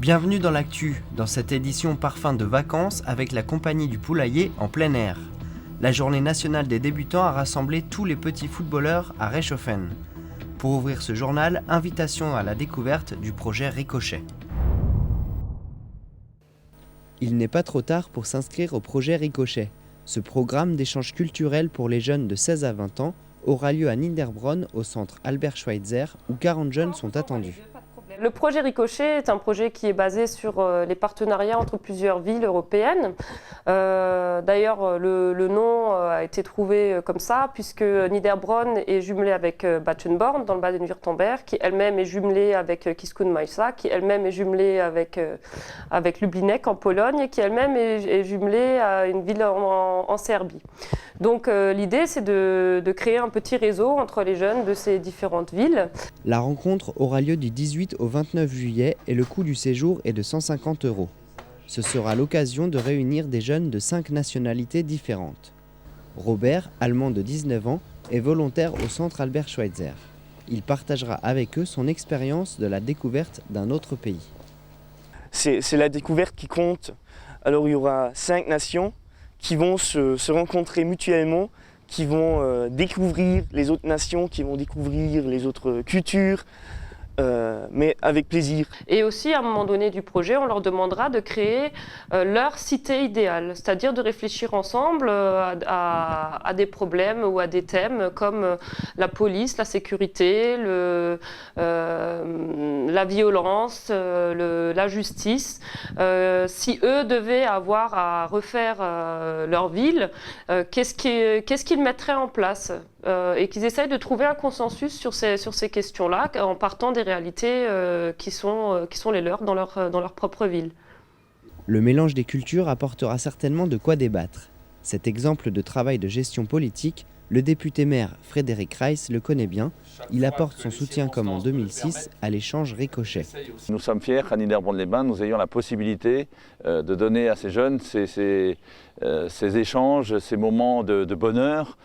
Bienvenue dans l'actu, dans cette édition parfum de vacances avec la compagnie du Poulailler en plein air. La journée nationale des débutants a rassemblé tous les petits footballeurs à Reichshoffen. Pour ouvrir ce journal, invitation à la découverte du projet Ricochet. Il n'est pas trop tard pour s'inscrire au projet Ricochet. Ce programme d'échange culturel pour les jeunes de 16 à 20 ans aura lieu à Niederbronn au centre Albert Schweitzer où 40 jeunes sont attendus. Le projet Ricochet est un projet qui est basé sur les partenariats entre plusieurs villes européennes. D'ailleurs, le nom a été trouvé comme ça, puisque Niederbronn est jumelée avec Batschenborn, dans le Baden-Württemberg, qui elle-même est jumelée avec Kiskun-Majsa, qui elle-même est jumelée avec Lublinek en Pologne, et qui elle-même est jumelée à une ville en Serbie. Donc l'idée, c'est de créer un petit réseau entre les jeunes de ces différentes villes. La rencontre aura lieu du 18 au 29 juillet et le coût du séjour est de 150 €. Ce sera l'occasion de réunir des jeunes de 5 nationalités différentes. Robert, allemand de 19 ans, est volontaire au centre Albert Schweitzer. Il partagera avec eux son expérience de la découverte d'un autre pays. C'est la découverte qui compte. Alors il y aura 5 nations qui vont se rencontrer mutuellement, qui vont découvrir les autres nations, qui vont découvrir les autres cultures, mais avec plaisir. Et aussi, à un moment donné du projet, on leur demandera de créer leur cité idéale, c'est-à-dire de réfléchir ensemble à des problèmes ou à des thèmes comme la police, la sécurité, la violence, la justice. Si eux devaient avoir à refaire leur ville, qu'est-ce qu'ils mettraient en place et qu'ils essayent de trouver un consensus sur ces questions-là en partant des réalités qui sont les leurs dans leur propre ville. Le mélange des cultures apportera certainement de quoi débattre. Cet exemple de travail de gestion politique, le député-maire Frédéric Reiss le connaît bien. Il apporte son soutien comme en 2006 à l'échange Ricochet. Nous sommes fiers qu'à Niederbronn-les-Bains, nous ayons la possibilité de donner à ces jeunes ces échanges, ces moments de bonheur,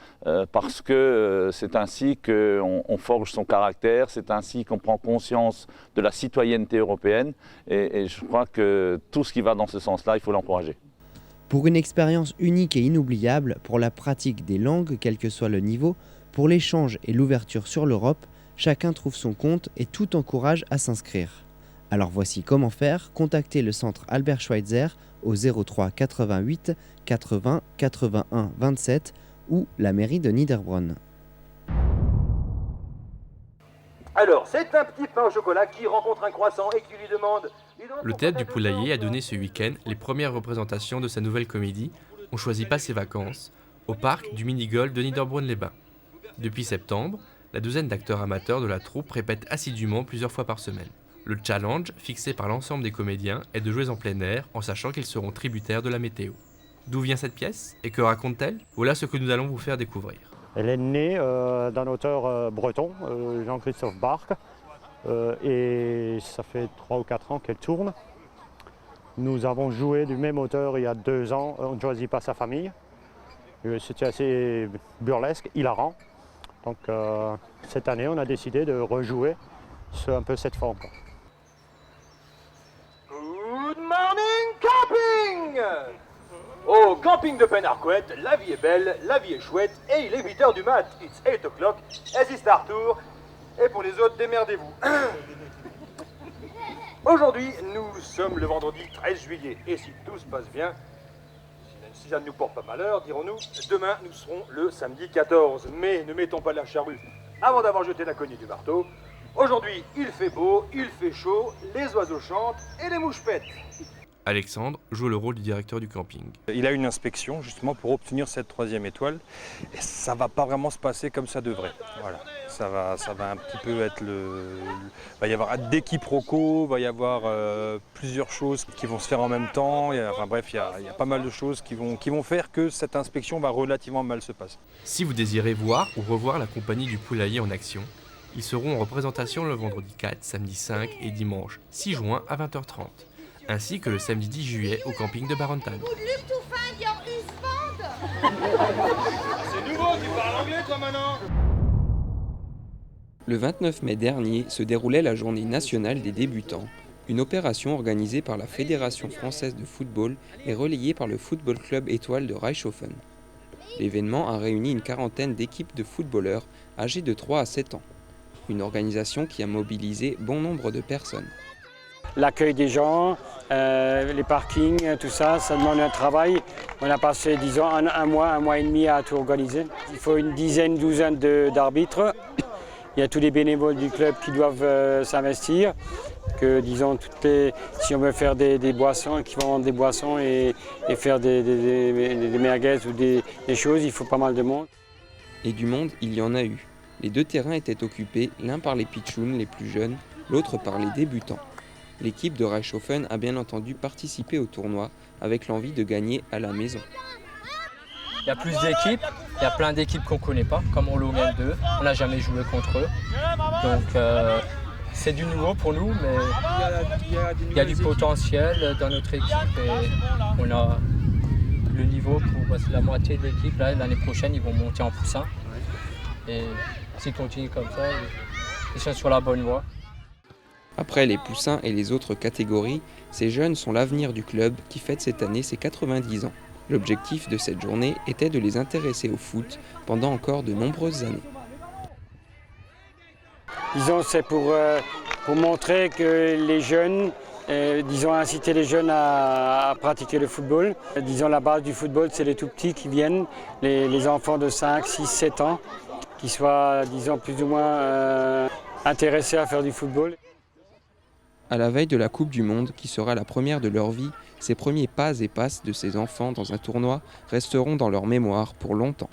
parce que c'est ainsi qu'on forge son caractère, c'est ainsi qu'on prend conscience de la citoyenneté européenne. Et je crois que tout ce qui va dans ce sens-là, il faut l'encourager. Pour une expérience unique et inoubliable, pour la pratique des langues, quel que soit le niveau, pour l'échange et l'ouverture sur l'Europe, chacun trouve son compte et tout encourage à s'inscrire. Alors voici comment faire, contactez le centre Albert Schweitzer au 03 88 80 81 27 ou la mairie de Niederbronn. Alors, c'est un petit pain au chocolat qui rencontre un croissant et qui lui demande... Le théâtre du Poulailler a donné ce week-end les premières représentations de sa nouvelle comédie On choisit pas ses vacances au parc du mini-golf de Niederbronn-les-Bains. Depuis septembre, la douzaine d'acteurs amateurs de la troupe répètent assidûment plusieurs fois par semaine. Le challenge, fixé par l'ensemble des comédiens, est de jouer en plein air en sachant qu'ils seront tributaires de la météo. D'où vient cette pièce et que raconte-t-elle? Voilà ce que nous allons vous faire découvrir. Elle est née d'un auteur breton, Jean-Christophe Barque, et ça fait 3 ou 4 ans qu'elle tourne. Nous avons joué du même auteur il y a 2 ans, On ne choisit pas sa famille. C'était assez burlesque, hilarant. Donc cette année, on a décidé de rejouer un peu cette forme. Good morning camping! Au camping de Penarcouët, la vie est belle, la vie est chouette, et il est 8h du mat. It's 8 o'clock, as is start tour, et pour les autres, démerdez-vous. Aujourd'hui, nous sommes le vendredi 13 juillet, et si tout se passe bien, si ça ne nous porte pas malheur, dirons-nous, demain nous serons le samedi 14. Mais ne mettons pas la charrue avant d'avoir jeté la cognée du marteau. Aujourd'hui, il fait beau, il fait chaud, les oiseaux chantent et les mouches pètent. Alexandre joue le rôle du directeur du camping. Il a une inspection justement pour obtenir cette 3e étoile et ça va pas vraiment se passer comme ça devrait. Voilà. Ça va un petit peu être va y avoir des quiproquos, va y avoir plusieurs choses qui vont se faire en même temps. Il y a pas mal de choses qui vont faire que cette inspection va relativement mal se passer. Si vous désirez voir ou revoir la compagnie du Poulailler en action, ils seront en représentation le vendredi 4, samedi 5 et dimanche 6 juin à 20h30. Ainsi que le samedi 10 juillet au camping de Barontal. C'est nouveau, tu parles anglais toi maintenant? Le 29 mai dernier se déroulait la journée nationale des débutants, Une opération organisée par la Fédération française de football et relayée par le Football Club Étoile de Reichshofen. L'événement a réuni une quarantaine d'équipes de footballeurs âgés de 3 à 7 ans. Une organisation qui a mobilisé bon nombre de personnes. L'accueil des gens, les parkings, tout ça, ça demande un travail. On a passé, disons, un mois et demi à tout organiser. Il faut une douzaine d'arbitres. Il y a tous les bénévoles du club qui doivent s'investir. Que, disons, si on veut faire des boissons, qui vont vendre des boissons et faire des merguez ou des choses, il faut pas mal de monde. Et du monde, il y en a eu. Les 2 terrains étaient occupés, l'un par les pitchouns, les plus jeunes, l'autre par les débutants. L'équipe de Reichshofen a bien entendu participé au tournoi avec l'envie de gagner à la maison. Il y a plus d'équipes, il y a plein d'équipes qu'on ne connaît pas, comme Holongen 2, on n'a jamais joué contre eux. Donc c'est du nouveau pour nous, mais il y a du potentiel dans notre équipe et on a le niveau pour la moitié de l'équipe. L'année prochaine, ils vont monter en poussin. Et s'ils continuent comme ça, ils sont sur la bonne voie. Après les poussins et les autres catégories, ces jeunes sont l'avenir du club qui fête cette année ses 90 ans. L'objectif de cette journée était de les intéresser au foot pendant encore de nombreuses années. Disons, c'est pour montrer que les jeunes, disons, inciter les jeunes à pratiquer le football. Disons, la base du football, c'est les tout petits qui viennent, les enfants de 5, 6, 7 ans, qui soient, disons, plus ou moins intéressés à faire du football. À la veille de la Coupe du Monde, qui sera la première de leur vie, ces premiers pas et passes de ces enfants dans un tournoi resteront dans leur mémoire pour longtemps.